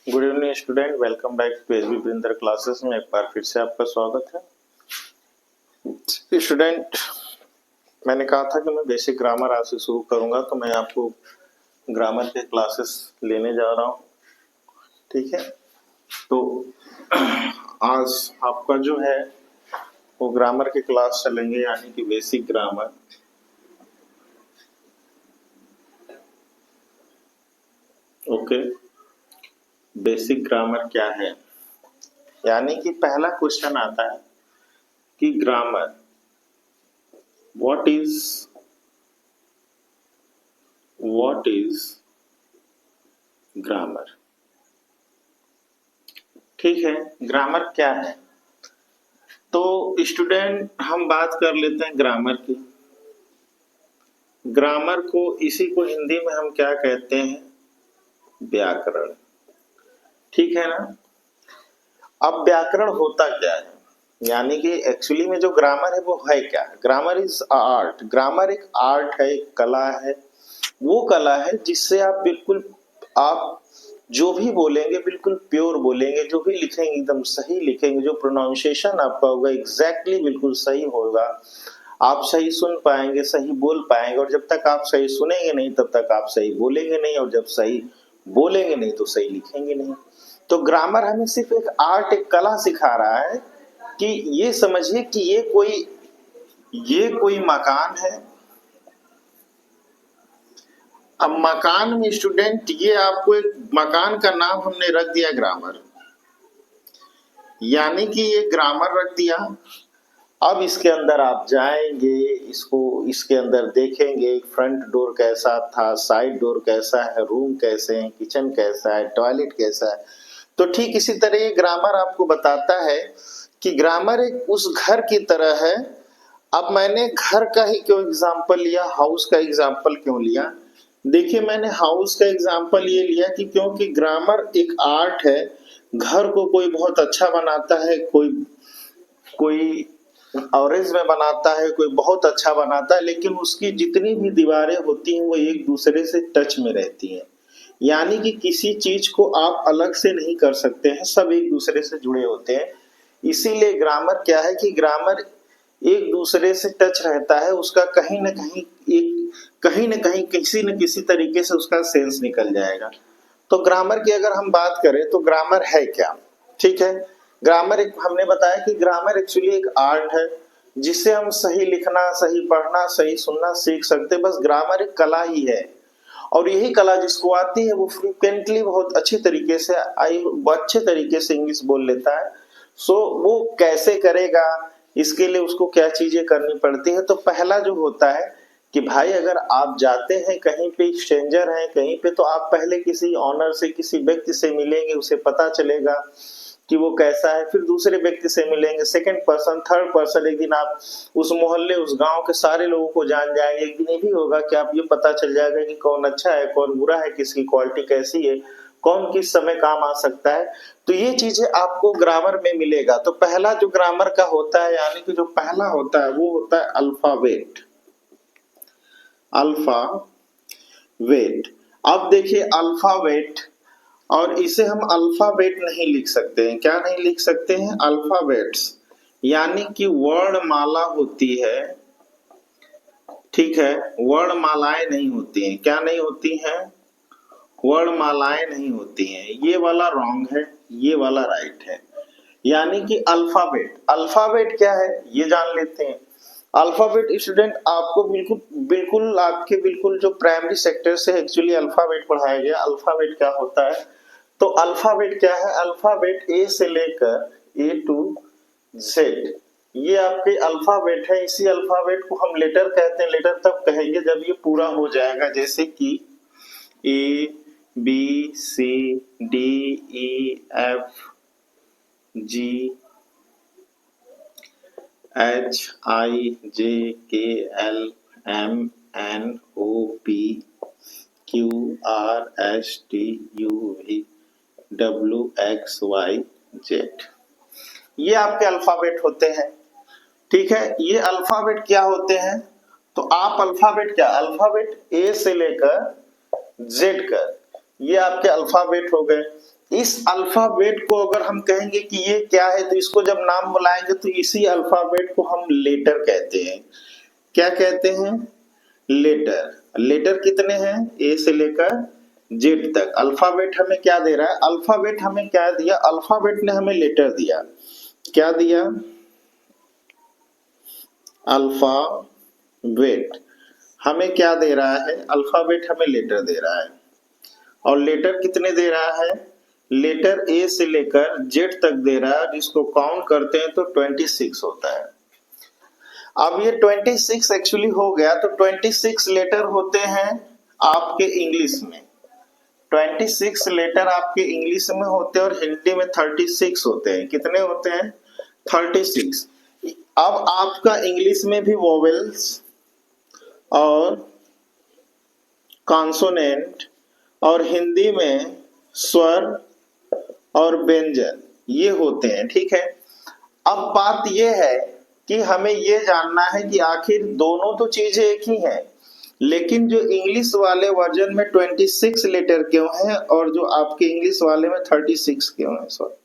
Good evening student, welcome back to SB printer classes में एक बार फिर से आपका स्वागत है। स्टूडेंट, मैंने कहा था कि मैं बेसिक ग्रामर आज से शुरू करूंगा, तो मैं आपको ग्रामर के क्लासेस लेने जा रहा हूं। ठीक है, तो आज आपका जो है वो ग्रामर के क्लास चलेंगे, यानी कि basic grammar. Okay, basic grammar क्या है, यानी कि पहला क्वेश्चन आता है कि ग्रामर, what is ग्रामर। ठीक है, ग्रामर क्या है? तो स्टूडेंट, हम बात कर लेते हैं ग्रामर की। ग्रामर को, इसी को हिंदी में हम क्या कहते हैं? व्याकरण। ठीक है ना। अब व्याकरण होता क्या है, यानी कि एक्चुअली में जो ग्रामर है वो है क्या? Grammar is art. ग्रामर एक आर्ट है, एक कला है। वो कला है जिससे आप बिल्कुल, आप जो भी बोलेंगे बिल्कुल प्योर बोलेंगे, जो भी लिखेंगे एकदम सही लिखेंगे, जो प्रोनाउंसिएशन आपका होगा एग्जैक्टली बिल्कुल सही होगा, आप सही सुन पाएंगे, सही बोल पाएंगे। और जब तक आप सही सुनेंगे नहीं तब तक आप सही बोलेंगे नहीं, और जब सही बोलेंगे नहीं तो सही लिखेंगे नहीं। तो ग्रामर हमें सिर्फ एक आर्ट, एक कला सिखा रहा है कि ये समझिए कि ये कोई मकान है। अब मकान में स्टूडेंट, ये आपको एक मकान का नाम हमने रख दिया ग्रामर, यानी कि ये ग्रामर रख दिया। अब इसके अंदर आप जाएंगे, इसके अंदर देखेंगे फ्रंट डोर कैसा था, साइड डोर कैसा है, रूम कैसे हैं, किचन कैसा है, टॉयलेट कैसा है। तो ठीक इसी तरह ये ग्रामर आपको बताता है कि ग्रामर एक उस घर की तरह है। अब मैंने घर का ही क्यों एग्जाम्पल लिया, हाउस का एग्जाम्पल क्यों लिया? देखिए, मैंने हाउस का एग्जाम्पल ये लिया कि क्योंकि ग्रामर एक आर्ट है। घर को कोई बहुत अच्छा बनाता है, कोई ऑरेंज में बनाता है, कोई बहुत अच्छा बनाता है, लेकिन उसकी जितनी भी दीवारें होती हैं वो एक दूसरे से टच में रहती हैं। यानी कि किसी चीज को आप अलग से नहीं कर सकते हैं, सब एक दूसरे से जुड़े होते हैं। इसीलिए ग्रामर क्या है कि ग्रामर एक दूसरे से टच रहता है, उसका कहीं न कहीं किसी न किसी तरीके से उसका सेंस निकल जाएगा। तो ग्रामर की अगर हम बात करें तो ग्रामर है क्या? ठीक है, ग्रामर एक, हमने बताया कि ग्रामर एक्चुअली एक आर्ट है जिससे हम सही लिखना, सही पढ़ना, सही सुनना सीख सकते हैं। बस ग्रामर एक कला ही है, और यही कला जिसको आती है वो फ्रिक्वेंटली बहुत अच्छे तरीके से इंग्लिश बोल लेता है। सो वो कैसे करेगा, इसके लिए उसको क्या चीजें करनी पड़ती है? तो पहला जो होता है कि भाई, अगर आप जाते हैं कहीं पे, स्ट्रेंजर हैं कहीं पे, तो आप पहले किसी ऑनर से, किसी व्यक्ति से मिलेंगे, उसे पता चलेगा कि वो कैसा है। फिर दूसरे व्यक्ति से मिलेंगे, सेकंड पर्सन, थर्ड पर्सन। एक दिन आप उस मोहल्ले, उस गांव के सारे लोगों को जान जाएंगे। एक दिन ये भी होगा कि आप ये पता चल जाएगा कि कौन अच्छा है, कौन बुरा है, किसकी क्वालिटी कैसी है, कौन किस समय काम आ सकता है। तो ये चीजें आपको ग्रामर में मिलेगा। तो पहला जो ग्रामर का होता है, यानी कि जो पहला होता है वो होता है अल्फाबेट। अल्फाबेट, अब देखिए अल्फाबेट, और इसे हम अल्फाबेट नहीं लिख सकते हैं। क्या नहीं लिख सकते हैं? अल्फाबेट्स, यानी कि वर्णमाला होती है। ठीक है, वर्णमालाएं नहीं होती हैं। क्या नहीं होती हैं? वर्णमालाएं नहीं होती हैं। ये वाला रॉन्ग है, ये वाला राइट है। यानी कि अल्फाबेट, अल्फाबेट क्या है ये जान लेते हैं। अल्फाबेट स्टूडेंट, आपको बिल्कुल जो प्राइमरी सेक्टर से एक्चुअली अल्फाबेट पढ़ाया गया। अल्फाबेट क्या होता है? तो अल्फाबेट क्या है? अल्फाबेट ए से लेकर ए टू जेड, ये आपके अल्फाबेट है। इसी अल्फाबेट को हम लेटर कहते हैं। लेटर तब कहेंगे जब ये पूरा हो जाएगा, जैसे कि A B C D E F G H I J K L M N O P Q R S T U V W X Y Z, ये आपके अल्फाबेट होते हैं। ठीक है, ये अल्फाबेट क्या होते हैं? तो आप अल्फाबेट क्या, अल्फाबेट ए से लेकर जेड का, ये आपके अल्फाबेट हो गए। इस अल्फाबेट को अगर हम कहेंगे कि ये क्या है, तो इसको जब नाम बुलाएंगे तो इसी अल्फाबेट को हम लेटर कहते हैं। क्या कहते हैं? लेटर। लेटर कितने हैं? ए से लेकर जेड तक। अल्फाबेट हमें क्या दे रहा है? अल्फाबेट हमें क्या दिया? अल्फाबेट ने हमें लेटर दिया। क्या दिया? अल्फाबेट हमें क्या दे रहा है? अल्फाबेट हमें लेटर दे रहा है। और लेटर कितने दे रहा है? लेटर ए से लेकर जेड तक दे रहा है, जिसको काउंट करते हैं तो 26 होता है। अब ये 26 एक्चुअली हो गया, तो 26 लेटर होते हैं आपके इंग्लिश में। 26 लेटर आपके इंग्लिश में होते हैं और हिंदी में 36 होते हैं। कितने होते हैं? 36। अब आपका इंग्लिश में भी वोवेल्स और कॉन्सोनेंट और हिंदी में स्वर और व्यंजन ये होते हैं। ठीक है। अब बात ये है कि हमें ये जानना है कि आखिर दोनों तो चीजें एक ही हैं, लेकिन जो इंग्लिश वाले वर्जन में 26 लेटर क्यों है और जो आपके इंग्लिश वाले में 36 क्यों है? सॉरी।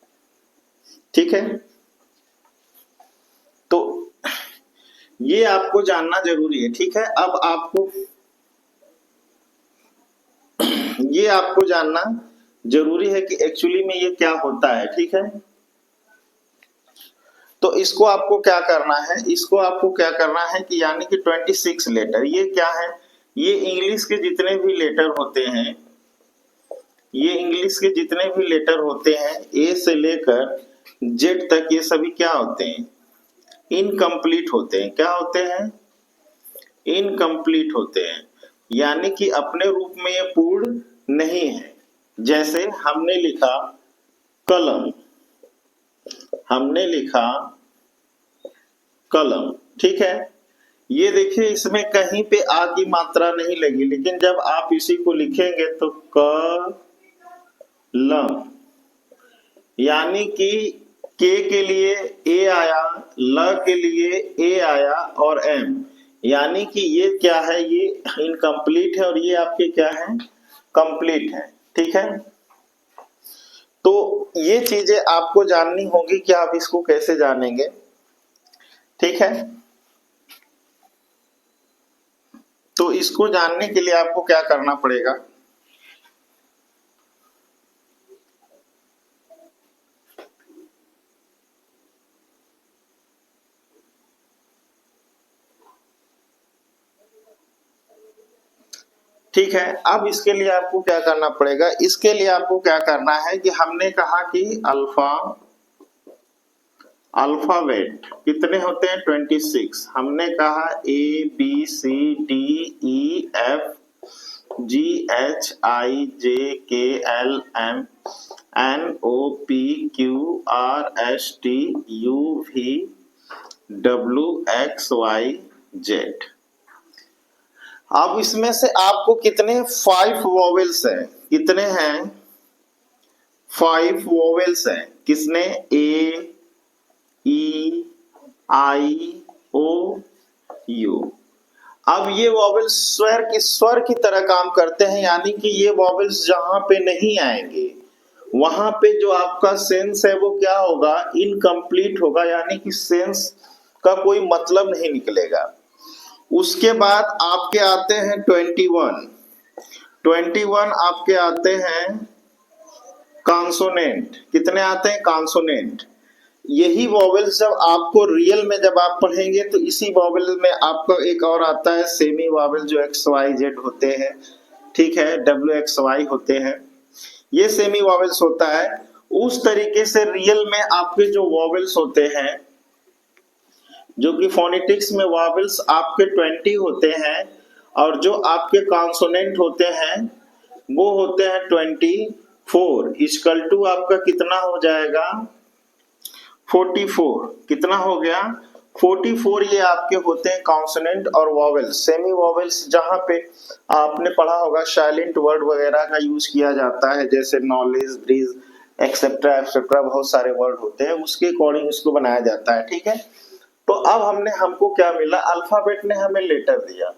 ठीक है, तो ये आपको जानना जरूरी है। ठीक है, अब आपको ये आपको जानना जरूरी है कि एक्चुअली में ये क्या होता है। ठीक है, तो इसको आपको क्या करना है? इसको आपको क्या करना है कि यानी कि 26 लेटर ये क्या है? ये इंग्लिश के जितने भी लेटर होते हैं, ये इंग्लिश के जितने भी लेटर होते हैं ए से लेकर जेड तक, ये सभी क्या होते हैं? इनकम्प्लीट होते हैं। क्या होते हैं? इनकम्प्लीट होते हैं, यानी कि अपने रूप में ये पूर्ण नहीं है। जैसे हमने लिखा कलम, हमने लिखा कलम। ठीक है, ये देखिए इसमें कहीं पे आ की मात्रा नहीं लगी, लेकिन जब आप इसी को लिखेंगे तो कलम, यानी कि के के लिए ए आया, ल के लिए ए आया और एम, यानी कि ये क्या है? ये इनकम्प्लीट है और ये आपके क्या है? कंप्लीट है। ठीक है, तो ये चीजें आपको जाननी होगी कि आप इसको कैसे जानेंगे। ठीक है, तो इसको जानने के लिए आपको क्या करना पड़ेगा? ठीक है, अब इसके लिए आपको क्या करना पड़ेगा? इसके लिए आपको क्या करना है कि हमने कहा कि अल्फाबेट कितने होते हैं? 26। हमने कहा A B C D E F G H I J K L M N O P Q R S T U V W X Y Z. अब इसमें से आपको कितने 5 वोवेल्स हैं? कितने हैं? 5 वोवेल्स हैं। किसने? ए ई आई ओ यू। अब ये वोवेल्स स्वर की तरह काम करते हैं, यानी कि ये वोवेल्स जहां पे नहीं आएंगे वहां पे जो आपका सेंस है वो क्या होगा? इनकम्प्लीट होगा, यानी कि सेंस का कोई मतलब नहीं निकलेगा। उसके बाद आपके आते हैं 21। 21 आपके आते हैं कॉन्सोनेंट। कितने आते हैं? कॉन्सोनेंट। यही वोवेल्स जब आपको रियल में जब आप पढ़ेंगे तो इसी वोवेल में आपको एक और आता है सेमी वोवेल, जो एक्स वाई जेड होते हैं। ठीक है, डब्ल्यू एक्स वाई होते हैं, ये सेमी वोवेल्स होता है। उस तरीके से रियल में आपके जो वोवेल्स होते हैं, जो कि फोनेटिक्स में वोवेल्स आपके 20 होते हैं, और जो आपके कॉन्सोनेंट होते हैं वो होते हैं 24। इक्वल टू आपका कितना हो जाएगा? 44। कितना हो गया? 44। ये आपके होते हैं कॉन्सोनेंट और वोवेल्स। सेमी वोवेल्स जहां पे आपने पढ़ा होगा साइलेंट वर्ड वगैरह का यूज किया जाता है, जैसे नॉलेज, ब्रीज, एक्सेट्रा एक्सेट्रा, बहुत सारे वर्ड होते हैं, उसके अकॉर्डिंग इसको बनाया जाता है। ठीक है, तो अब हमको क्या मिला? अल्फाबेट ने हमें लेटर दिया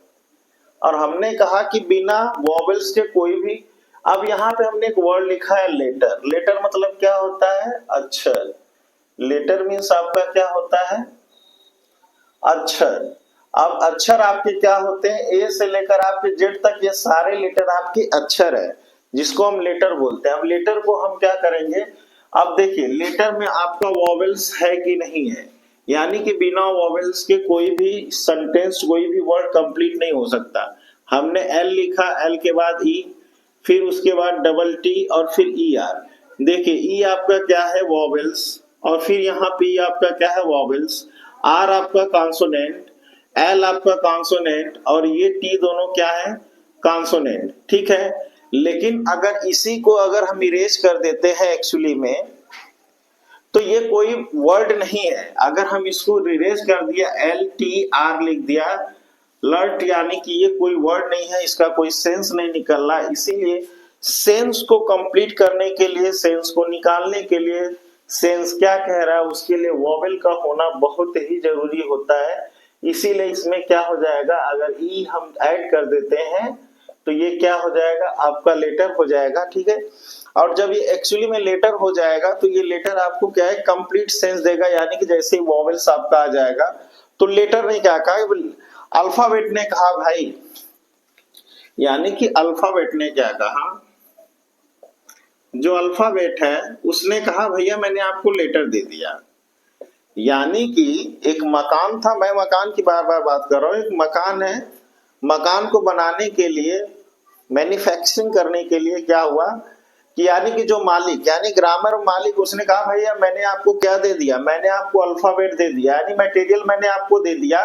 और हमने कहा कि बिना वोवेल्स के कोई भी अब यहाँ पे हमने एक वर्ड लिखा है लेटर। लेटर मतलब क्या होता है? अक्षर। लेटर मीन्स आपका क्या होता है? अक्षर। अब अक्षर आपके क्या होते हैं? ए से लेकर आपके जेड तक ये सारे लेटर आपके अक्षर है, जिसको हम लेटर बोलते हैं। अब लेटर को हम क्या करेंगे? अब देखिए लेटर में आपका वॉवेल्स है कि नहीं है, यानी कि बिना वॉवेल्स के कोई भी सेंटेंस, कोई भी वर्ड कंप्लीट नहीं हो सकता। हमने एल लिखा, एल के बाद ई, फिर उसके बाद डबल टी और फिर ई आर। देखिए ई आपका क्या है? वॉवेल्स, और फिर यहाँ पे आपका क्या है? वॉवेल्स। आर आपका कॉन्सोनेंट, एल आपका कॉन्सोनेंट, और ये टी दोनों क्या है? कॉन्सोनेंट। ठीक है, लेकिन अगर इसी को अगर हम इरेज कर देते हैं एक्चुअली में, तो ये कोई वर्ड नहीं है। अगर हम इसको इरेज कर दिया, एल टी आर लिख दिया, लर्ट, यानी कि ये कोई वर्ड नहीं है, इसका कोई सेंस नहीं निकल रहा। इसीलिए सेंस को कंप्लीट करने के लिए, सेंस को निकालने के लिए, सेंस क्या कह रहा है उसके लिए वॉवेल का होना बहुत ही जरूरी होता है। इसीलिए इसमें क्या हो जाएगा, अगर ई हम ऐड कर देते हैं तो ये क्या हो जाएगा? आपका लेटर हो जाएगा। ठीक है, और जब ये एक्चुअली में लेटर हो जाएगा तो ये लेटर आपको क्या है? कंप्लीट सेंस देगा, यानी कि जैसे ही वॉवेल्स आपका आ जाएगा तो लेटर ने क्या कहा? अल्फाबेट ने कहा भाई, यानी कि अल्फाबेट ने क्या कहा? जो अल्फाबेट है उसने कहा भैया मैंने आपको लेटर दे दिया। यानी कि एक मकान था, मैं मकान की बार बार बात कर रहा हूं, एक मकान है, मकान को बनाने के लिए, मैन्युफैक्चरिंग करने के लिए क्या हुआ कि यानी कि जो मालिक, यानी ग्रामर मालिक, उसने कहा भैया मैंने आपको क्या दे दिया? मैंने आपको अल्फाबेट दे दिया, यानी मटेरियल मैंने आपको दे दिया।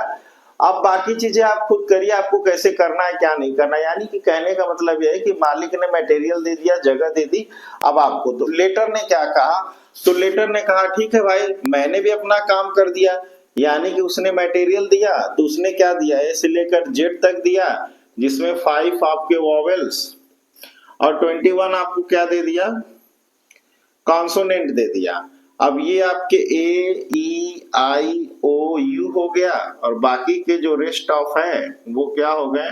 अब बाकी चीजें आप खुद करिए, आपको कैसे करना है क्या नहीं करना है। यानी कि कहने का मतलब यह है कि मालिक ने मटेरियल दे दिया, जगह दे दी, अब आपको। तो लेटर ने क्या कहा? तो लेटर ने कहा ठीक है भाई, मैंने भी अपना काम कर दिया। यानी कि उसने मटेरियल दिया, तो उसने क्या दिया? ए से लेकर जेड तक दिया, जिसमें 5 आपके वॉवेल्स और 21 आपको क्या दे दिया? कॉन्सोनेंट दे दिया। अब ये आपके ए ई आई ओ यू हो गया, और बाकी के जो रेस्ट ऑफ है वो क्या हो गए?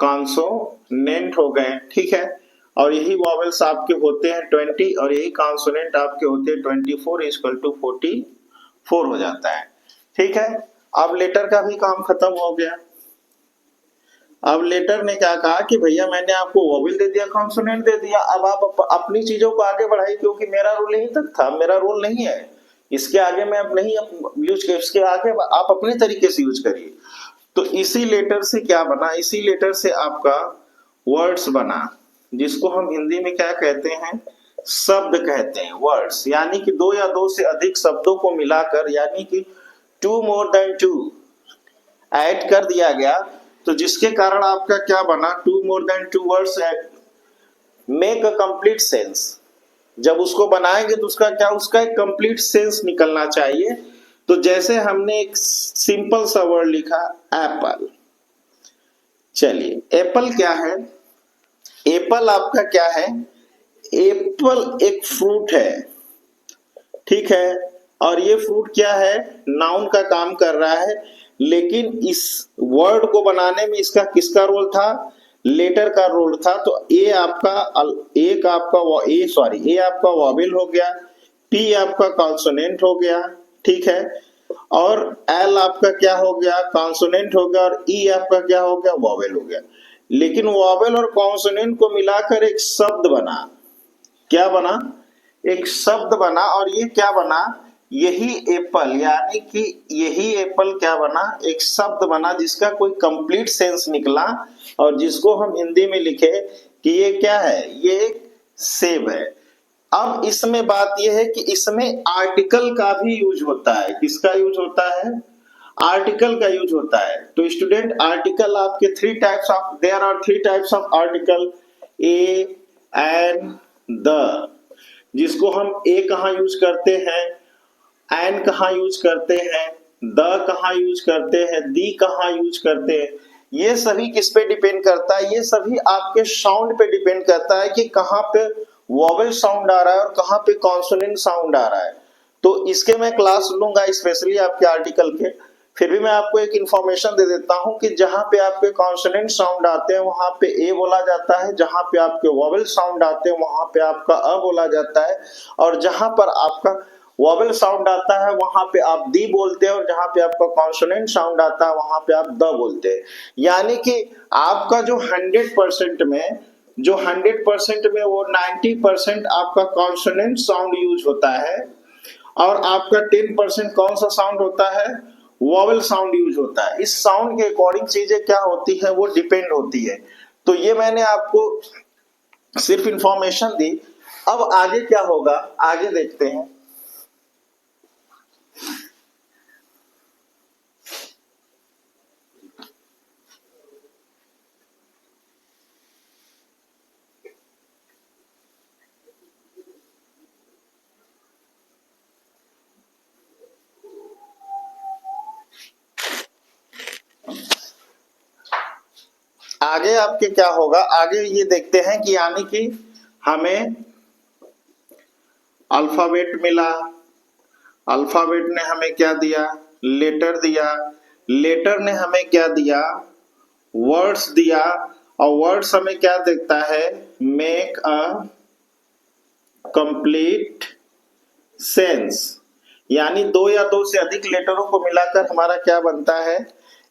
कॉन्सोनेंट हो गए। ठीक है, और यही वॉवेल्स आपके होते हैं 20, और यही कॉन्सोनेंट आपके होते हैं 24 इक्वल टू 44 हो जाता है। ठीक है, अब लेटर का भी काम खत्म हो गया। अब लेटर ने क्या कहा कि भैया मैंने आपको वॉवेल दे दिया, कॉन्सोनेंट दे दिया, अब आप अपनी चीजों को आगे बढ़ाइए, क्योंकि मेरा रोल यहीं तक था, मेरा रोल नहीं है, इसके आगे मैं अब नहीं यूज कर, इसके आगे आप अपने तरीके से यूज करिए। तो इसी लेटर से क्या बना? इसी लेटर से आपका वर्ड्स बना, जिसको हम हिंदी में क्या कहते हैं? शब्द कहते हैं, वर्ड्स। यानी कि दो या दो से अधिक शब्दों को मिलाकर, यानी कि 2 more than 2 ऐड कर दिया गया, तो जिसके कारण आपका क्या बना? 2 more than 2 words make a complete sense. जब उसको बनाएंगे तो उसका क्या? उसका एक कंप्लीट सेंस निकलना चाहिए। तो जैसे हमने एक सिंपल सा वर्ड लिखा एप्पल। चलिए, एप्पल क्या है? एप्पल आपका क्या है? एप्पल एक फ्रूट है, ठीक है, और ये फ्रूट क्या है? नाउन का काम कर रहा है। लेकिन इस वर्ड को बनाने में इसका किसका रोल था? लेटर का रोल था। तो ए आपका वॉवेल हो गया, पी आपका कॉन्सोनेंट हो गया, ठीक है, और एल आपका क्या हो गया? कॉन्सोनेंट हो गया, और ई आपका क्या हो गया? वॉवेल हो गया। लेकिन वॉवेल और कॉन्सोनेंट को मिलाकर एक शब्द बना। क्या बना? एक शब्द बना, और ये क्या बना? यही एप्पल, यानी कि यही एप्पल क्या बना? एक शब्द बना, जिसका कोई कंप्लीट सेंस निकला, और जिसको हम हिंदी में लिखे कि ये क्या है? ये एक सेब है। अब इसमें बात यह है कि इसमें आर्टिकल का भी यूज होता है। किसका यूज होता है? आर्टिकल का यूज होता है। तो स्टूडेंट, आर्टिकल आपके there are 3 types of article, a, an, the, जिसको हम ए कहाँ यूज करते हैं, एन कहाँ यूज करते हैं, द कहाँ यूज करते हैं, दी कहाँ यूज करते हैं। ये सभी किस पे डिपेंड करता है? ये सभी आपके साउंड पे डिपेंड करता है कि कहाँ पे वॉवेल साउंड आ रहा है और कहाँ पे कॉन्सोनेंट साउंड आ रहा है। तो इसके मैं क्लास लूंगा स्पेशली आपके आर्टिकल के, फिर भी मैं आपको एक इंफॉर्मेशन दे देता हूं कि जहां पे आपके कॉन्सोनेंट साउंड आते हैं वहां पे ए बोला जाता है, जहां पे आपके वोवेल साउंड आते हैं वहां पे आपका अ बोला जाता है, और जहां पर आपका वोवेल साउंड आता है वहां पे आप दी बोलते हैं, और जहां पे आपका कॉन्सोनेंट साउंड आता है वहां पे आप द बोलते हैं। यानी कि आपका जो 100% में वो 90% आपका कॉन्सोनेंट साउंड यूज होता है, और आपका 10% कौन सा साउंड होता है, वोवेल साउंड यूज होता है। इस साउंड के अकॉर्डिंग चीजें क्या होती है वो डिपेंड होती है। तो ये मैंने आपको सिर्फ इंफॉर्मेशन दी। अब आगे क्या होगा, आगे देखते हैं। आगे आपके क्या होगा, आगे ये देखते हैं कि यानी कि हमें अल्फाबेट मिला, अल्फाबेट ने हमें क्या दिया, लेटर दिया, लेटर ने हमें क्या दिया, वर्ड्स दिया, और वर्ड्स हमें क्या देखता है, मेक अ कंप्लीट सेंस। यानी दो या दो से अधिक लेटरों को मिलाकर हमारा क्या बनता है,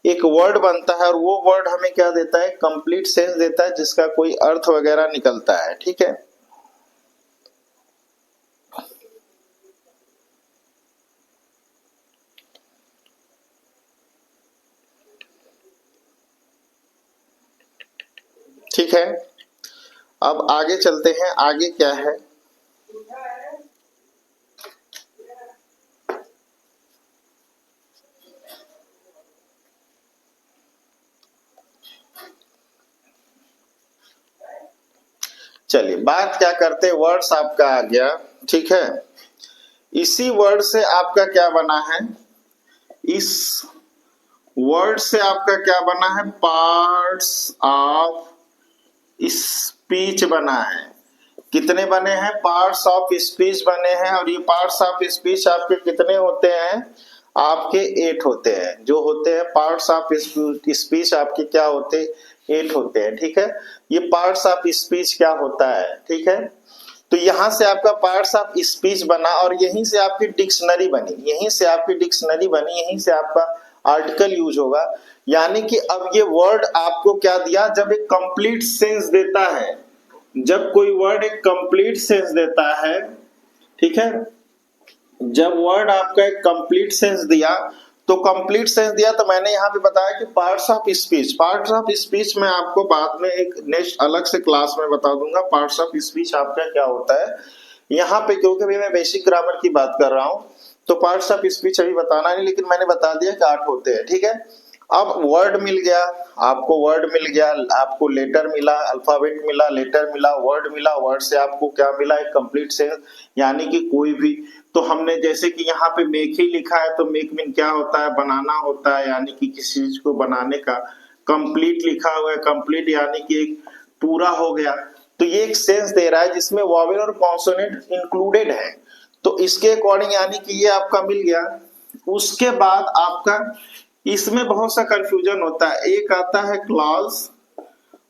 एक वर्ड बनता है, और वो वर्ड हमें क्या देता है, कंप्लीट सेंस देता है, जिसका कोई अर्थ वगैरह निकलता है। ठीक है, ठीक है। अब आगे चलते हैं, आगे क्या है। चलिए बात क्या करते हैं, वर्ड्स आपका आ गया, ठीक है। इसी वर्ड से आपका क्या बना है, इस वर्ड से आपका क्या बना है, पार्ट्स ऑफ स्पीच बना है। कितने बने हैं, पार्ट्स ऑफ स्पीच बने हैं, और ये पार्ट्स ऑफ स्पीच आपके कितने होते हैं, आपके 8 होते हैं। जो होते हैं पार्ट्स ऑफ स्पीच आपके क्या होते हैं, 8 होते हैं। ठीक है, ये पार्ट्स ऑफ स्पीच क्या होता है, ठीक है। तो यहां से आपका पार्ट्स ऑफ स्पीच बना, और यहीं से आपकी डिक्शनरी बनी, यहीं से आपकी डिक्शनरी बनी, यहीं से आपका आर्टिकल यूज होगा। यानी कि अब ये वर्ड आपको क्या दिया, जब एक कंप्लीट सेंस देता है, जब कोई वर्ड एक कंप्लीट सेंस देता है, ठीक है, जब वर्ड आपका एक कंप्लीट सेंस दिया, तो कंप्लीट सेंस दिया तो मैंने यहाँ पे बताया कि parts of speech, parts of speech में आपको बाद में एक नेक्स्ट अलग से क्लास में बता दूंगा पार्ट्स ऑफ स्पीच आपका क्या होता है। यहाँ पे क्योंकि भी मैं बेसिक ग्रामर की बात कर रहा हूँ तो पार्ट्स ऑफ स्पीच अभी बताना नहीं, लेकिन मैंने बता दिया कि 8 होते हैं। ठीक है, अब वर्ड मिल गया आपको, वर्ड मिल गया आपको, लेटर मिला, अल्फाबेट मिला, लेटर मिला, वर्ड मिला, वर्ड से आपको क्या मिला, एक कंप्लीट सेंस। यानी कि कोई भी, तो हमने जैसे कि यहाँ पे मेक ही लिखा है, तो मेक मीन क्या होता है, बनाना होता है, यानी कि किसी चीज को बनाने का। कंप्लीट लिखा हुआ है, कंप्लीट यानी कि एक पूरा हो गया। तो ये एक सेंस दे रहा है जिसमें वॉवेल और कॉन्सोनेंट इंक्लूडेड है। तो इसके अकॉर्डिंग यानी कि ये आपका मिल गया। उसके बाद आपका इसमें बहुत सा कंफ्यूजन होता है, एक आता है क्लॉज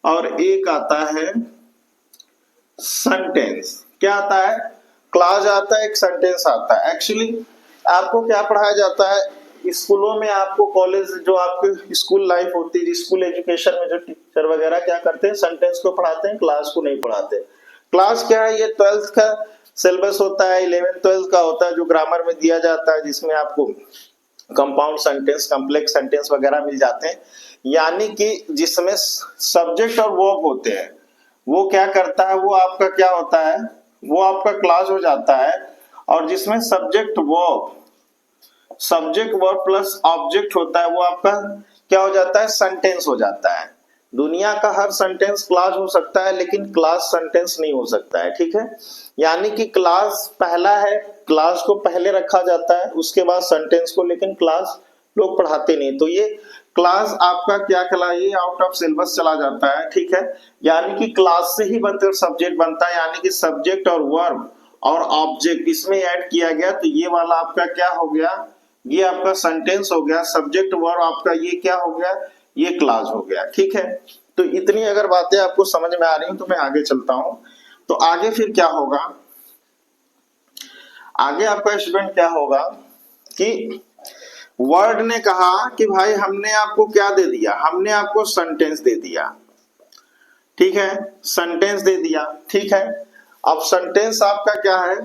और एक आता है सेंटेंस। क्या आता है, क्लॉज आता है, एक सेंटेंस आता है। एक्चुअली आपको क्या पढ़ाया जाता है स्कूलों में, आपको कॉलेज जो आपकी स्कूल लाइफ होती है, स्कूल एजुकेशन में जो टीचर वगैरह क्या करते हैं, सेंटेंस को पढ़ाते हैं, क्लास को नहीं पढ़ाते। क्लास क्या है, ये 12th का सिलेबस होता है, 11th 12th का होता है, जो ग्रामर में दिया जाता है, जिसमें आपको कंपाउंड सेंटेंस, कॉम्प्लेक्स सेंटेंस वगैरह मिल जाते हैं। यानी कि जिसमें सब्जेक्ट और वर्ब होते हैं, वो क्या करता है, वो आपका क्या होता है, वो आपका क्लास हो जाता है। और जिसमें सब्जेक्ट वर्ब प्लस ऑब्जेक्ट होता है, वो आपका क्या हो जाता है, सेंटेंस हो जाता है। दुनिया का हर सेंटेंस क्लास हो सकता है, लेकिन क्लास सेंटेंस नहीं हो सकता है। ठीक है, यानी कि क्लास पहला है, क्लास को पहले रखा जाता है, उसके बाद सेंटेंस को, लेकिन क्लास लोग पढ़ाते नहीं। तो ये क्लास आपका क्या कहला, ये आउट ऑफ सिलेबस चला जाता है। ठीक है, यानी कि क्लास से ही बनते सब्जेक्ट बनता है, यानी कि सब्जेक्ट और वर्ब और ऑब्जेक्ट इसमें ऐड किया गया, तो ये वाला आपका क्या हो गया, ये आपका सेंटेंस हो गया, सब्जेक्ट वर्ब आपका ये क्या हो गया, ये क्लॉज हो गया। ठीक है, तो इतनी अगर बातें आपको समझ में आ रही हैं तो मैं आगे चलता हूं। तो आगे फिर क्या होगा, आगे आपका स्टूडेंट क्या होगा कि वर्ड ने कहा कि भाई हमने आपको क्या दे दिया, हमने आपको सेंटेंस दे दिया। ठीक है, सेंटेंस दे दिया। ठीक है, अब सेंटेंस आपका क्या है,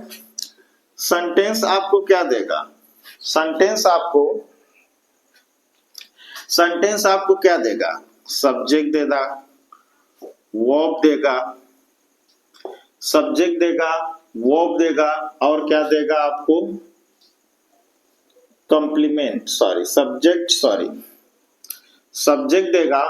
सेंटेंस आपको क्या देगा, सेंटेंस आपको क्या देगा, सब्जेक्ट देगा, वर्ब देगा, सब्जेक्ट देगा, वर्ब देगा, और क्या देगा आपको, कंप्लीमेंट, सब्जेक्ट देगा,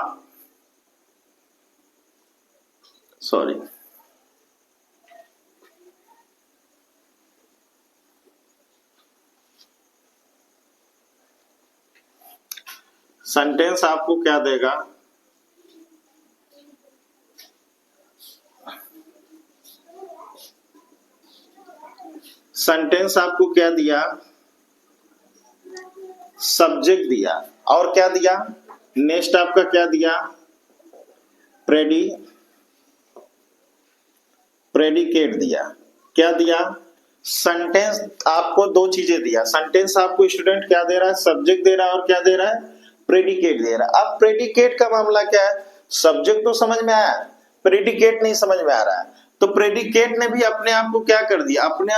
सेंटेंस आपको क्या देगा, सेंटेंस आपको क्या दिया, सब्जेक्ट दिया, और क्या दिया, नेक्स्ट आपका क्या दिया, प्रेडिकेट दिया। क्या दिया, सेंटेंस आपको दो चीजें दिया, सेंटेंस आपको स्टूडेंट क्या दे रहा है, सब्जेक्ट दे रहा है, और क्या दे रहा है, प्रेडिकेट दे रहा है। अब प्रेडिकेट का मामला क्या है, सब्जेक्ट तो समझ में आया, प्रेडिकेट नहीं समझ में आ रहा है। तो प्रेडिकेट ने भी अपने आप को क्या कर दिया, अपने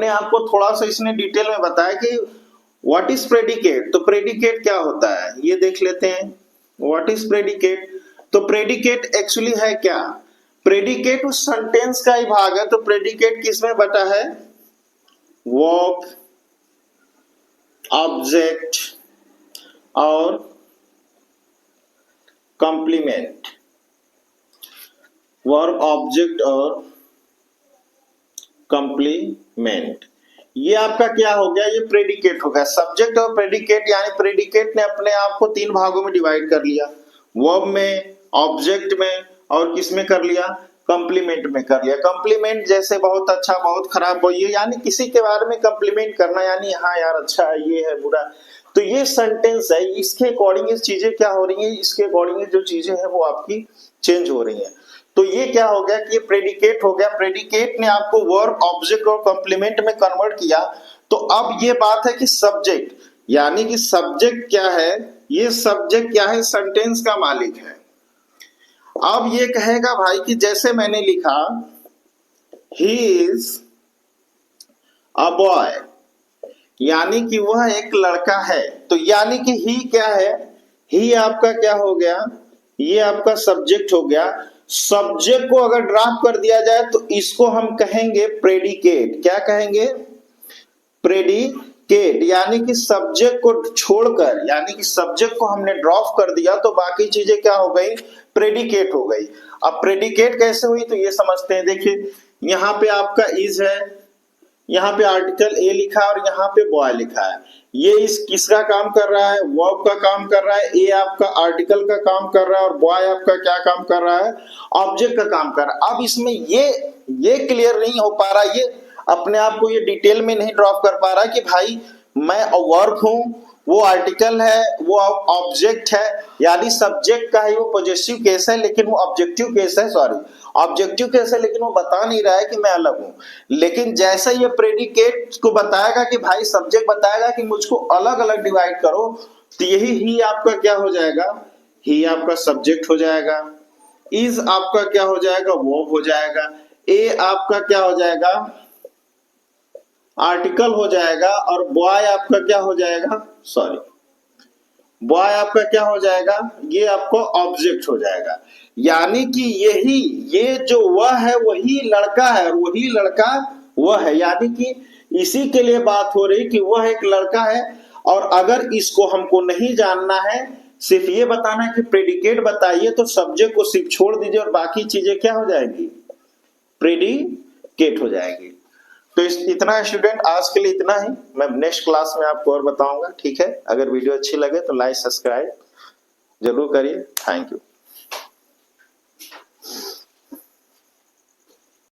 आप को थोड़ा सा इसने डिटेल में बताया कि व्हाट इज प्रेडिकेट। तो प्रेडिकेट क्या होता है ये देख लेते हैं, व्हाट इज प्रेडिकेट। तो प्रेडिकेट एक्चुअली है क्या, प्रेडिकेट उस सेंटेंस का ही भाग है। तो प्रेडिकेट किसमें बटा है, वर्ब, ऑब्जेक्ट और कॉम्प्लीमेंट, वर्ब, ऑब्जेक्ट और कॉम्प्लीमेंट, ये आपका क्या हो गया, ये प्रेडिकेट हो गया। सब्जेक्ट और प्रेडिकेट, यानी प्रेडिकेट ने अपने आप को तीन भागों में डिवाइड कर लिया, वर्ब में, ऑब्जेक्ट में, और किस में कर लिया, कॉम्प्लीमेंट में कर लिया। कॉम्प्लीमेंट जैसे बहुत अच्छा, बहुत खराब, हो ये यानी किसी के बारे में कॉम्प्लीमेंट करना, यानी हाँ यार अच्छा है, ये है बुरा। तो ये सेंटेंस है, इसके अकॉर्डिंग ये चीजें क्या हो रही हैं, इसके अकॉर्डिंग जो चीजें हैं वो आपकी चेंज हो रही हैं। तो ये क्या हो गया कि ये प्रेडिकेट हो गया, प्रेडिकेट ने आपको वर्ब, ऑब्जेक्ट और कॉम्प्लीमेंट में कन्वर्ट किया। तो अब ये बात है कि सब्जेक्ट, यानी कि सब्जेक्ट क्या है, ये सब्जेक्ट क्या है, सेंटेंस का मालिक है। अब ये कहेगा भाई कि जैसे मैंने लिखा ही इज अ बॉय, यानी कि वह एक लड़का है। तो यानी कि ही क्या है, ही आपका क्या हो गया, ये आपका सब्जेक्ट हो गया। सब्जेक्ट को अगर ड्रॉप कर दिया जाए तो इसको हम कहेंगे प्रेडिकेट। क्या कहेंगे, प्रेडिकेट, यानी कि सब्जेक्ट को छोड़कर, यानी कि सब्जेक्ट को हमने ड्रॉप कर दिया तो बाकी चीजें क्या हो गई, प्रेडिकेट हो गई। अब प्रेडिकेट कैसे हुई तो ये समझते हैं। देखिए यहाँ पे आपका इज है, यहाँ पे आर्टिकल ए लिखा है और यहाँ पे बॉय लिखा है। ये इस किसका काम कर रहा है, वर्ब का काम कर रहा है, ए आपका आर्टिकल का काम कर रहा है, और बॉय आपका क्या काम कर रहा है, ऑब्जेक्ट का काम कर रहा है। अब इसमें ये क्लियर नहीं हो पा रहा, ये अपने आप को ये डिटेल में नहीं ड्रॉप कर पा रहा कि भाई मैं वर्ब हूँ, वो आर्टिकल है, वो ऑब्जेक्ट है, यानी सब्जेक्ट का है वो पॉजेसिव केस है, लेकिन वो ऑब्जेक्टिव केस है, सॉरी ऑब्जेक्टिव केस है, लेकिन वो बता नहीं रहा है कि मैं अलग हूं। लेकिन जैसे ये प्रेडिकेट को बताएगा कि भाई सब्जेक्ट बताएगा कि मुझको अलग अलग डिवाइड करो, तो यही ही आपका क्या हो जाएगा, ही आपका सब्जेक्ट हो जाएगा, इज आपका क्या हो जाएगा, वर्ब हो जाएगा, ए आपका क्या हो जाएगा, आर्टिकल हो जाएगा, और बॉय आपका क्या हो जाएगा, सॉरी बॉय आपका क्या हो जाएगा, ये आपको ऑब्जेक्ट हो जाएगा। यानी कि ये जो वह है वही लड़का है, और वही लड़का वह है, यानी कि इसी के लिए बात हो रही कि वह एक लड़का है। और अगर इसको हमको नहीं जानना है, सिर्फ ये बताना है कि प्रेडिकेट बताइए, तो सब्जेक्ट को सिर्फ छोड़ दीजिए और बाकी चीजें क्या हो जाएंगी, प्रेडिकेट हो जाएगी। तो इतना स्टूडेंट आज के लिए इतना ही, मैं नेक्स्ट क्लास में आपको और बताऊंगा। ठीक है, अगर वीडियो अच्छी लगे तो लाइक सब्सक्राइब जरूर करिए। Thank you.